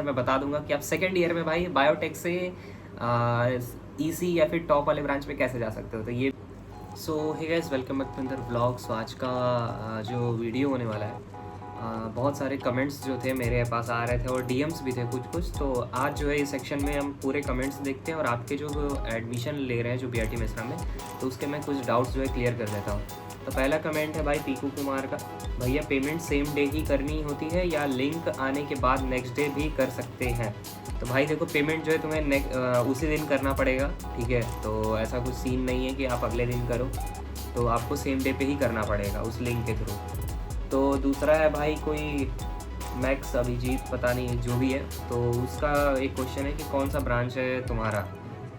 मैं बता दूंगा कि आप सेकेंड ईयर में भाई बायोटेक से ईसी या फिर टॉप वाले ब्रांच में कैसे जा सकते हो। तो ये hey guys, welcome back to अंदर ब्लॉग। सो आज का जो वीडियो होने वाला है, बहुत सारे कमेंट्स जो थे मेरे पास आ रहे थे और डीएम्स भी थे कुछ। तो आज जो है इस सेक्शन में हम पूरे कमेंट्स देखते हैं और आपके जो एडमिशन ले रहे हैं जो बीआईटी मेसरा में, तो उसके मैं कुछ डाउट्स जो है क्लियर कर देता हूँ। तो पहला कमेंट है भाई पीकू कुमार का, भैया पेमेंट सेम डे ही करनी होती है या लिंक आने के बाद नेक्स्ट डे भी कर सकते हैं? तो भाई देखो, पेमेंट जो है तुम्हें उसी दिन करना पड़ेगा, ठीक है। तो ऐसा कुछ सीन नहीं है कि आप अगले दिन करो, तो आपको सेम डे पे ही करना पड़ेगा उस लिंक के थ्रू। तो दूसरा है भाई कोई मैक्स अभिजीत, पता नहीं जो भी है, तो उसका एक क्वेश्चन है कि कौन सा ब्रांच है तुम्हारा।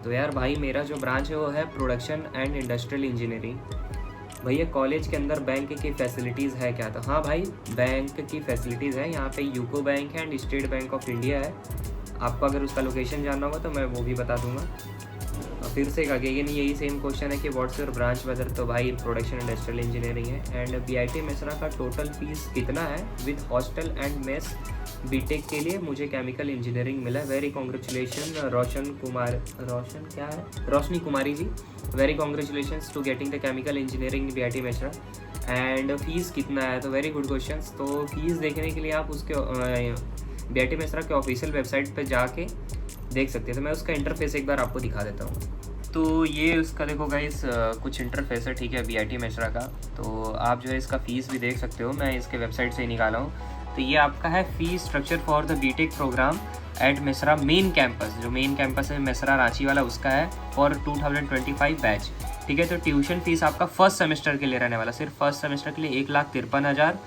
तो यार भाई मेरा जो ब्रांच है वो है प्रोडक्शन एंड इंडस्ट्रियल इंजीनियरिंग। भैया कॉलेज के अंदर बैंक की फैसिलिटीज़ है क्या? तो हाँ भाई, बैंक की फैसिलिटीज़ है यहाँ पे। यूको बैंक है and state bank of India है। आपको अगर उसका लोकेशन जानना होगा तो मैं वो भी बता दूंगा। फिर से अगेन यही सेम क्वेश्चन है कि व्हाट्स योर ब्रांच वेदर। तो भाई प्रोडक्शन इंडस्ट्रियल इंजीनियरिंग है। एंड बीआईटी मेसरा का टोटल फीस कितना है with hostel and mess? BTech के लिए मुझे केमिकल इंजीनियरिंग मिला। Very congratulation Roshni Kumari ji, very congratulation to getting the chemical engineering BIT Mesra. And fees कितना है? तो वेरी गुड क्वेश्चन। तो फीस देखने के लिए आप उसके बीआईटी मेसरा के ऑफिशियल वेबसाइट पर जाके देख सकते हैं। तो मैं उसका इंटरफेस एक बार आपको दिखा देता हूँ। तो ये उसका देखो गाइस, कुछ इंटरफेस है, ठीक है, बीआईटी मेसरा का। तो आप जो है इसका फ़ीस भी देख सकते हो, मैं इसके वेबसाइट से ही निकाला हूँ। तो ये आपका है fees structure for the BTech program at Mesra main campus. जो मेन कैंपस है मेसरा रांची वाला, उसका है फॉर 2025 बैच, ठीक है। तो ट्यूशन फ़ीस आपका फर्स्ट सेमेस्टर के लिए रहने वाला, सिर्फ फर्स्ट सेमेस्टर के लिए 1,53,000।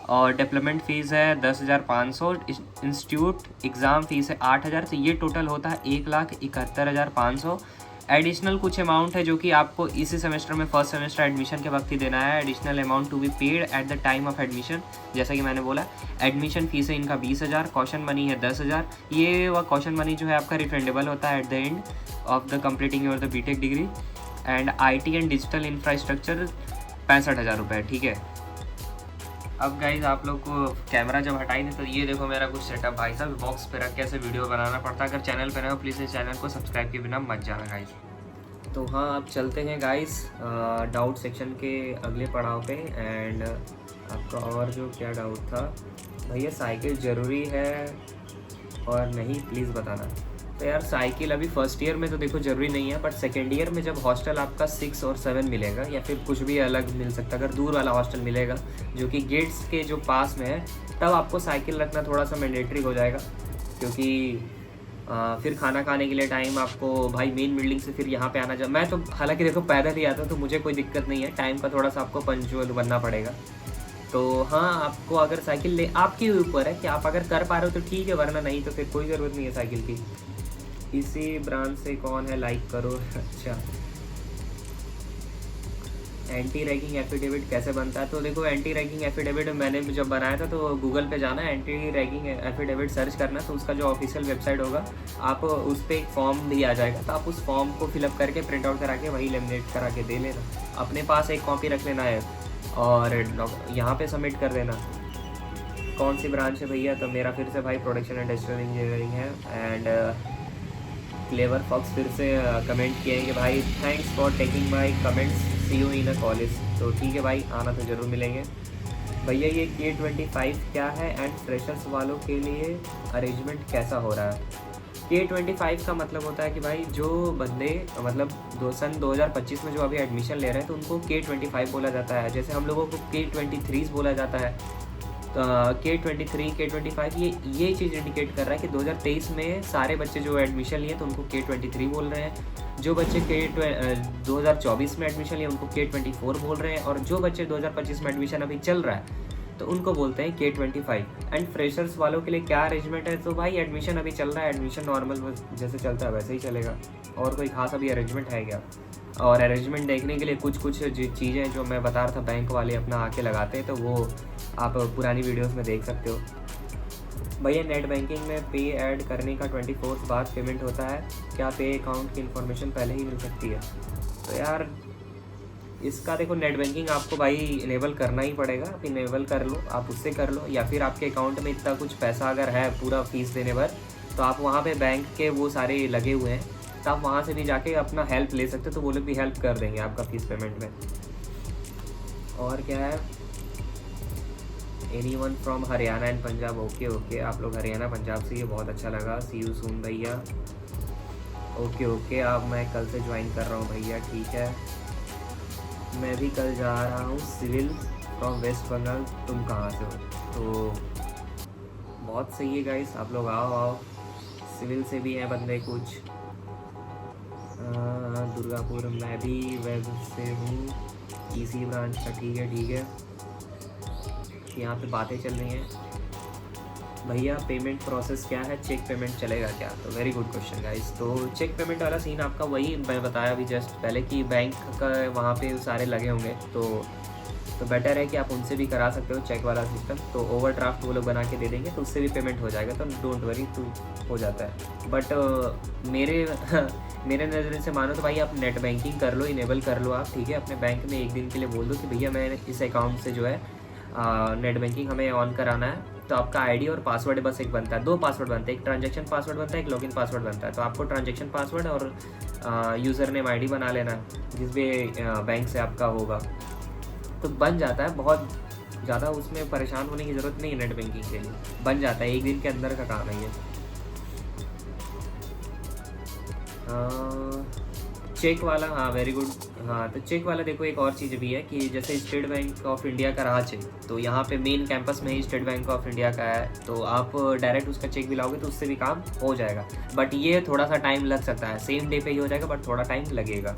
और डेवलपमेंट फ़ीस है 10,500। इंस्टीट्यूट एग्ज़ाम फ़ीस है 8,000। तो ये टोटल होता है 1,71,500। एडिशनल कुछ अमाउंट है जो कि आपको इसी सेमेस्टर में फर्स्ट सेमेस्टर एडमिशन के वक्त ही देना है। Additional amount to be paid at the time of admission. जैसा कि मैंने बोला, एडमिशन फ़ीस है इनका 20,000, कॉशन मनी है 10,000। ये वह कॉशन मनी जो है आपका रिफंडेबल होता है at the end of the completing your the BTech degree. And IT and digital infrastructure 65,000 रुपये, ठीक है। अब गाइज आप लोग को कैमरा जब हटाई नहीं, तो ये देखो मेरा कुछ सेटअप भाई साहब बॉक्स पे रख के ऐसे वीडियो बनाना पड़ता है। अगर चैनल पे ना हो प्लीज़ इस चैनल को सब्सक्राइब के बिना मत जाना गाइज। तो हाँ, अब चलते हैं गाइज डाउट सेक्शन के अगले पड़ाव पे। एंड आपका और जो क्या डाउट था, भैया साइकिल ज़रूरी है और नहीं, प्लीज़ बताना। तो यार साइकिल अभी फर्स्ट ईयर में तो देखो ज़रूरी नहीं है, बट सेकेंड ईयर में जब हॉस्टल आपका 6 और 7 मिलेगा या फिर कुछ भी अलग मिल सकता है, अगर दूर वाला हॉस्टल मिलेगा जो कि गेट्स के जो पास में है, तब आपको साइकिल रखना थोड़ा सा मैंडेटरी हो जाएगा। क्योंकि फिर खाना खाने के लिए टाइम आपको भाई मेन बिल्डिंग से फिर यहाँ पे आना जा। मैं तो हालांकि देखो पैदल ही आता हूँ, तो मुझे कोई दिक्कत नहीं है, टाइम का थोड़ा सा आपको पंचुअल बनना पड़ेगा। तो हाँ, आपको अगर साइकिल ले, आपके ऊपर है कि आप अगर कर पा रहे हो तो ठीक है, वरना नहीं तो फिर कोई ज़रूरत नहीं है साइकिल की। इसी ब्रांच से कौन है, लाइक करो। अच्छा, एंटी रैगिंग एफिडेविट कैसे बनता है? तो देखो, एंटी रैगिंग एफिडेविट मैंने जब बनाया था तो गूगल पे जाना, एंटी रैगिंग एफिडेविट सर्च करना, तो उसका जो ऑफिशियल वेबसाइट होगा, आप उस पर एक फॉर्म भी आ जाएगा। तो आप उस फॉर्म को फिलअप करके प्रिंट आउट करा के वही लेमिनेट करा के दे लेना, अपने पास एक कॉपी रख लेना है और यहाँ पे सबमिट कर देना। कौन सी ब्रांच है भैया? तो मेरा फिर से भाई प्रोडक्शन एंड इंडस्ट्रियल इंजीनियरिंग है। एंड क्लेवर फॉक्स फिर से कमेंट किए हैं कि भाई thanks for taking my comments, see you in a college. तो ठीक है भाई, आना तो ज़रूर मिलेंगे। भैया ये K25 क्या है एंड फ्रेशर्स वालों के लिए अरेंजमेंट कैसा हो रहा है? K25 का मतलब होता है कि भाई जो बंदे मतलब सन 2025 में जो अभी एडमिशन ले रहे हैं, तो उनको K25 बोला जाता है। जैसे हम लोगों को K23 बोला जाता है। K23 K25 ये चीज़ इंडिकेट कर रहा है कि 2023 में सारे बच्चे जो एडमिशन लिए तो उनको K23 बोल रहे हैं। जो बच्चे 2024 में एडमिशन लिए उनको K24 बोल रहे हैं। और जो बच्चे 2025 में एडमिशन अभी चल रहा है तो उनको बोलते हैं K25। एंड फ्रेशर्स वालों के लिए क्या अरेंजमेंट है? तो भाई एडमिशन अभी चल रहा है, एडमिशन नॉर्मल जैसे चलता है वैसे ही चलेगा, और कोई खास अभी अरेंजमेंट है क्या? और अरेंजमेंट देखने के लिए कुछ चीज़ें जो मैं बता रहा था बैंक वाले अपना आके लगाते हैं, तो वो आप पुरानी वीडियोस में देख सकते हो। भैया नेट बैंकिंग में पे ऐड करने का 24 बाद पेमेंट होता है क्या? पे अकाउंट की इन्फॉर्मेशन पहले ही मिल सकती है? तो यार इसका देखो नेट बैंकिंग आपको भाई इनेबल करना ही पड़ेगा, आप इनेबल कर लो, आप उससे कर लो, या फिर आपके अकाउंट में इतना कुछ पैसा अगर है पूरा फीस देने पर, तो आप वहाँ पे बैंक के वो सारे लगे हुए हैं, तो आप वहाँ से भी जाके अपना हेल्प ले सकते हो, तो वो लोग भी हेल्प कर देंगे आपका फीस पेमेंट में। और क्या है, anyone from Haryana and Punjab, okay okay, आप लोग हरियाणा पंजाब से, ये बहुत अच्छा लगा। सी यू सून भैया, ओके ओके, अब मैं कल से ज्वाइन कर रहा हूँ भैया, ठीक है। मैं भी कल जा रहा हूँ सिविल फ्रॉम वेस्ट बंगाल, तुम कहाँ से हो? तो बहुत सही है गाइस, आप लोग आओ आओ, सिविल से भी हैं बंदे कुछ। दुर्गापुर, मैं भी वेब से हूँ, ईसी ब्रांच का, ठीक है ठीक है। यहाँ पे बातें चल रही हैं भैया, पेमेंट प्रोसेस क्या है, चेक पेमेंट चलेगा क्या? तो वेरी गुड क्वेश्चन गाइस। तो चेक पेमेंट वाला सीन आपका वही मैं बताया अभी जस्ट पहले कि बैंक का वहाँ पे सारे लगे होंगे, तो बेटर है कि आप उनसे भी करा सकते हो चेक वाला सिस्टम। तो ओवरड्राफ्ट वो लोग बना के दे देंगे, तो उससे भी पेमेंट हो जाएगा, तो डोंट वरी, तो हो जाता है। बट मेरे नज़र से मानो तो भाई आप नेट बैंकिंग कर लो, इनेबल कर लो आप, ठीक है। अपने बैंक में एक दिन के लिए बोल दो कि भैया मैं इस अकाउंट से जो है नेट बैंकिंग हमें ऑन कराना है, तो आपका आईडी और पासवर्ड बस एक बनता है, 2 पासवर्ड बनते हैं, एक ट्रांजैक्शन पासवर्ड बनता है, एक लॉगिन पासवर्ड बनता है। तो आपको ट्रांजैक्शन पासवर्ड और यूज़र नेम आईडी बना लेना है जिस भी बैंक से आपका होगा, तो बन जाता है। बहुत ज़्यादा उसमें परेशान होने की ज़रूरत नहीं है, नेट बैंकिंग के लिए बन जाता है, एक दिन के अंदर का काम है ये। चेक वाला, हाँ वेरी गुड। हाँ, तो चेक वाला देखो एक और चीज़ भी है कि जैसे स्टेट बैंक ऑफ इंडिया का रहा चेक, तो यहाँ पे मेन कैंपस में ही स्टेट बैंक ऑफ इंडिया का है, तो आप डायरेक्ट उसका चेक भी लाओगे तो उससे भी काम हो जाएगा। बट ये थोड़ा सा टाइम लग सकता है, सेम डे पे ही हो जाएगा बट थोड़ा टाइम लगेगा।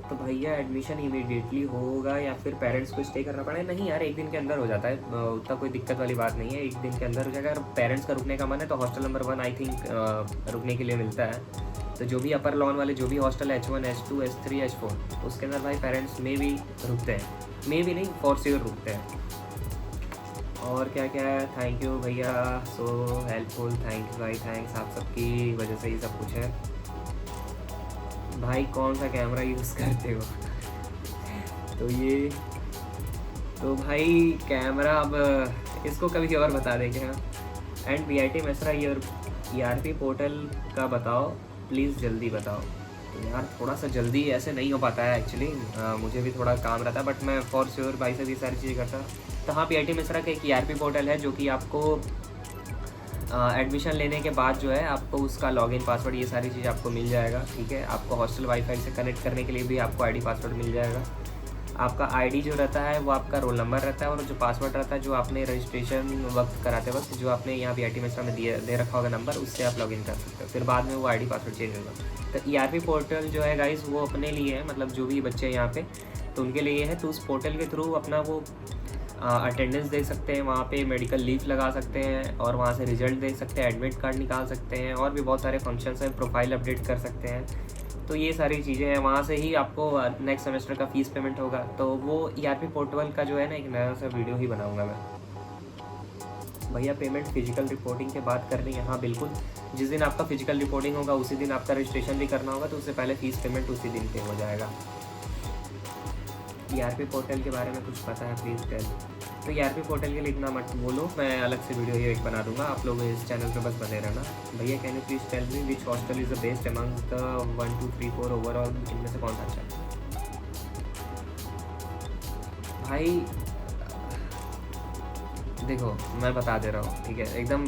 तो भैया एडमिशन इमीडिएटली होगा या फिर पेरेंट्स को स्टे करना पड़ेगा? नहीं यार, एक दिन के अंदर हो जाता है, उतना कोई दिक्कत वाली बात नहीं है, एक दिन के अंदर हो जाएगा। अगर पेरेंट्स का रुकने का मन है तो हॉस्टल नंबर 1 आई थिंक रुकने के लिए मिलता है। तो जो भी अपर लॉन वाले जो भी hostel H1 H2 H3 H4 उसके अंदर भाई पेरेंट्स में भी रुकते हैं, मे भी नहीं फॉर श्योर रुकते हैं। और क्या क्या है, थैंक यू भैया, सो हेल्पफुल, थैंक्स भाई, थैंक्स, आप सबकी वजह से ही सब कुछ है। भाई कौन सा कैमरा यूज़ करते हो? तो भाई कैमरा अब इसको कभी और बता देंगे हम। And BIT Mesra your ERP portal का बताओ प्लीज़, जल्दी बताओ। तो यार थोड़ा सा जल्दी ऐसे नहीं हो पाता है एक्चुअली, मुझे भी थोड़ा काम रहता है, बट मैं फॉर श्योर भाई से भी सारी चीज़ें करता। तो हाँ, BIT मेसरा का एक ERP पोर्टल है जो कि आपको एडमिशन लेने के बाद जो है आपको उसका लॉगिन पासवर्ड ये सारी चीज़ आपको मिल जाएगा, ठीक है। आपको हॉस्टल वाईफाई से कनेक्ट करने के लिए भी आपको आईडी पासवर्ड मिल जाएगा। आपका आईडी जो रहता है वो आपका रोल नंबर रहता है, और जो पासवर्ड रहता है जो आपने रजिस्ट्रेशन वक्त कराते वक्त जो आपने यहाँ BIT मेसरा में दे रखा होगा नंबर, उससे आप लॉगिन कर सकते हो। फिर बाद में वो आईडी पासवर्ड चेंज होगा। तो ERP पोर्टल जो है गाइस वो अपने लिए है, मतलब जो भी बच्चे हैं यहाँ पे तो उनके लिए है। तो उस पोर्टल के थ्रू अपना वो अटेंडेंस दे सकते हैं, वहाँ पे मेडिकल लीव लगा सकते हैं, और वहाँ से रिजल्ट देख सकते हैं, एडमिट कार्ड निकाल सकते हैं, और भी बहुत सारे फंक्शंस हैं, प्रोफाइल अपडेट कर सकते हैं। तो ये सारी चीज़ें हैं, वहाँ से ही आपको नेक्स्ट सेमेस्टर का फ़ीस पेमेंट होगा। तो वो ERP पोर्टल का जो है ना एक नया सा वीडियो ही बनाऊँगा मैं। भैया पेमेंट फिजिकल रिपोर्टिंग के बाद करनी है? हाँ बिल्कुल, जिस दिन आपका फिजिकल रिपोर्टिंग होगा उसी दिन आपका रजिस्ट्रेशन भी करना होगा, तो उससे पहले फ़ीस पेमेंट उसी दिन पे हो जाएगा। ERP पोर्टल के बारे में कुछ पता है प्लीज़ टेल। तो ERP पोर्टल के लिए इतना मत बोलो, मैं अलग से वीडियो ये एक बना दूंगा, आप लोग इस चैनल पे बस बने रहना। भैया can you please tell me which hostel is the best among the 1 2 3 4 overall, इनमें से कौन सा अच्छा है? भाई देखो मैं बता दे रहा हूँ, ठीक है, एकदम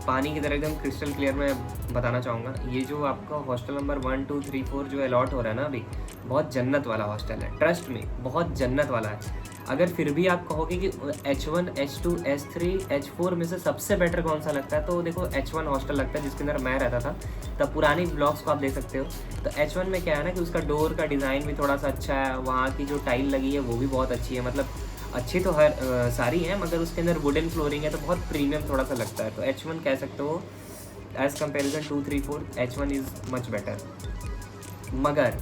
पानी की तरह एकदम क्रिस्टल क्लियर में बताना चाहूँगा। ये जो आपका हॉस्टल नंबर 1 2 3 4 जो अलॉट हो रहा है ना अभी, बहुत जन्नत वाला हॉस्टल है, ट्रस्ट में बहुत जन्नत वाला है। अगर फिर भी आप कहोगे कि H1 H2 H3 H4 में से सबसे बेटर कौन सा लगता है, तो देखो H1 हॉस्टल लगता है, जिसके अंदर मैं रहता था। तब पुरानी ब्लॉग्स को आप देख सकते हो। तो H1 में क्या है ना कि उसका डोर का डिज़ाइन भी थोड़ा सा अच्छा है, वहाँ की जो टाइल लगी है वो भी बहुत अच्छी है, मतलब अच्छी तो हर सारी हैं, मगर उसके अंदर वुडन फ्लोरिंग है तो बहुत प्रीमियम थोड़ा सा लगता है। तो H1 कह सकते हो as comparison 2 3 4 H1 is much better. मगर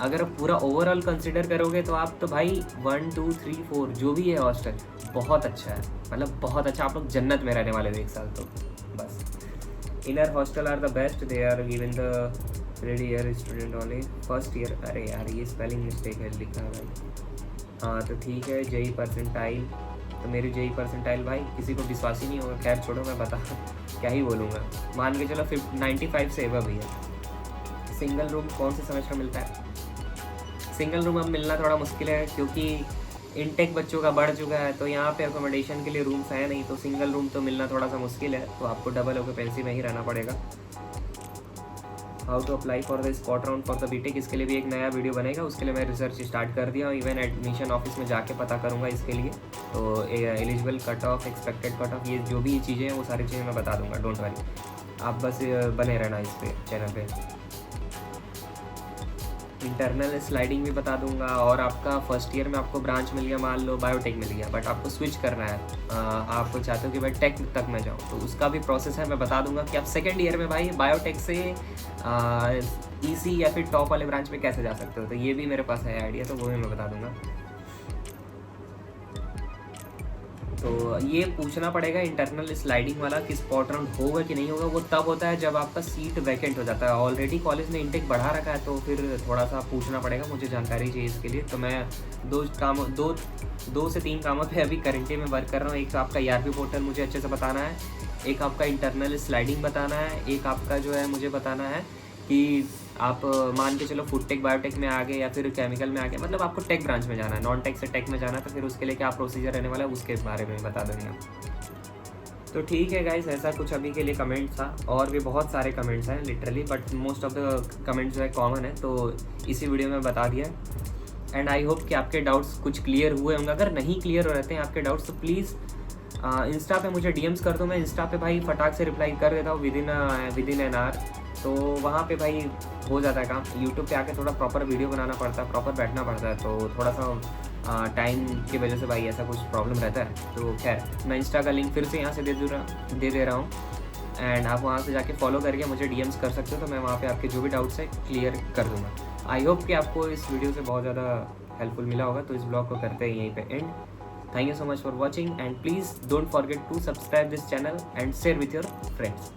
अगर पूरा ओवरऑल कंसिडर करोगे तो आप तो भाई 1 2 3 4 जो भी है हॉस्टल बहुत अच्छा है, मतलब बहुत अच्छा। आप लोग जन्नत में रहने वाले हो एक साल तो बस। Inner hostel are the best, they are given the third year student वाले फर्स्ट ईयर, अरे यार ये स्पेलिंग मिस्टेक है लिखा है भाई। हाँ तो ठीक है, जेई परसेंटाइल, तो मेरी जेई परसेंटाइल भाई किसी को विश्वास ही नहीं होगा। खैर छोड़ो, मैं बता क्या ही बोलूँगा, मान के चलो 95 से एबव भैया। सिंगल रूम कौन से सेमेस्टर मिलता है? सिंगल रूम अब मिलना थोड़ा मुश्किल है क्योंकि इनटेक बच्चों का बढ़ चुका है, तो यहाँ पे अकोमोडेशन के लिए रूम्स है नहीं, तो सिंगल रूम तो मिलना थोड़ा सा मुश्किल है, तो आपको डबल ऑक्यूपेंसी में ही रहना पड़ेगा। How to apply for the spot round for the BTech, इसके लिए भी एक नया वीडियो बनेगा, उसके लिए मैं रिसर्च स्टार्ट कर दिया हूँ। इवन एडमिशन ऑफिस में जाके पता करूँगा इसके लिए, तो eligible cut off, expected cut off, ये जो भी चीज़ें हैं वो सारी चीज़ें मैं बता दूँगा, डोंट वरी, आप बस बने रहना इस पे चैनल पे। इंटरनल स्लाइडिंग भी बता दूंगा, और आपका फर्स्ट ईयर में आपको ब्रांच मिल गया, मान लो बायोटेक मिल गया, बट आपको स्विच करना है, आप चाहते हो कि भाई टेक तक मैं जाऊँ, तो उसका भी प्रोसेस है, मैं बता दूंगा कि आप सेकेंड ईयर में भाई बायोटेक से ईसी या फिर टॉप वाले ब्रांच में कैसे जा सकते हो, तो ये भी मेरे पास है आइडिया, तो वो भी मैं बता दूंगा। तो ये पूछना पड़ेगा इंटरनल स्लाइडिंग वाला कि स्पॉट राउंड होगा कि नहीं होगा, वो तब होता है जब आपका सीट वैकेंट हो जाता है। ऑलरेडी कॉलेज ने इंटेक बढ़ा रखा है, तो फिर थोड़ा सा पूछना पड़ेगा, मुझे जानकारी चाहिए इसके लिए। तो मैं दो से तीन कामों पे अभी करेंटली में वर्क कर रहा हूँ। एक आपका ईआरपी पोर्टल मुझे अच्छे से बताना है, एक आपका इंटरनल स्लाइडिंग बताना है, एक आपका जो है मुझे बताना है कि आप मान के चलो फूड टेक बायोटेक में आ गए या फिर केमिकल में आ गए, मतलब आपको टेक ब्रांच में जाना है, नॉन टेक से टेक में जाना है, तो फिर उसके लिए क्या प्रोसीजर रहने वाला है उसके बारे में बता देंगे। तो ठीक है गाइस, ऐसा कुछ अभी के लिए कमेंट्स था, और भी बहुत सारे कमेंट्स हैं literally, but most of the comments जो है कॉमन है, तो इसी वीडियो में बता दिया। एंड आई होप कि आपके डाउट्स कुछ क्लियर हुए होंगे। अगर नहीं क्लियर हो रहते हैं आपके डाउट्स तो प्लीज़ इंस्टा पे मुझे डीएम्स कर दो, मैं इंस्टा पे भाई फटाक से रिप्लाई कर देता हूँ विद इन एन आवर, तो वहाँ पे भाई हो जाता है काम। यूट्यूब पे आके थोड़ा प्रॉपर वीडियो बनाना पड़ता है, प्रॉपर बैठना पड़ता है, तो थोड़ा सा टाइम की वजह से भाई ऐसा कुछ प्रॉब्लम रहता है। तो खैर मैं इंस्टा का लिंक फिर से यहाँ से दे दे रहा हूँ, एंड आप वहाँ से जाके फॉलो करके मुझे डीएम्स कर सकते हो, तो मैं वहाँ पे आपके जो भी डाउट्स है क्लियर कर दूँगा। आई होप कि आपको इस वीडियो से बहुत ज़्यादा हेल्पफुल मिला होगा, तो इस ब्लॉग को करते हैं यहीं पे and. Thank you so much for watching, and please don't forget to subscribe this channel and share with your friends.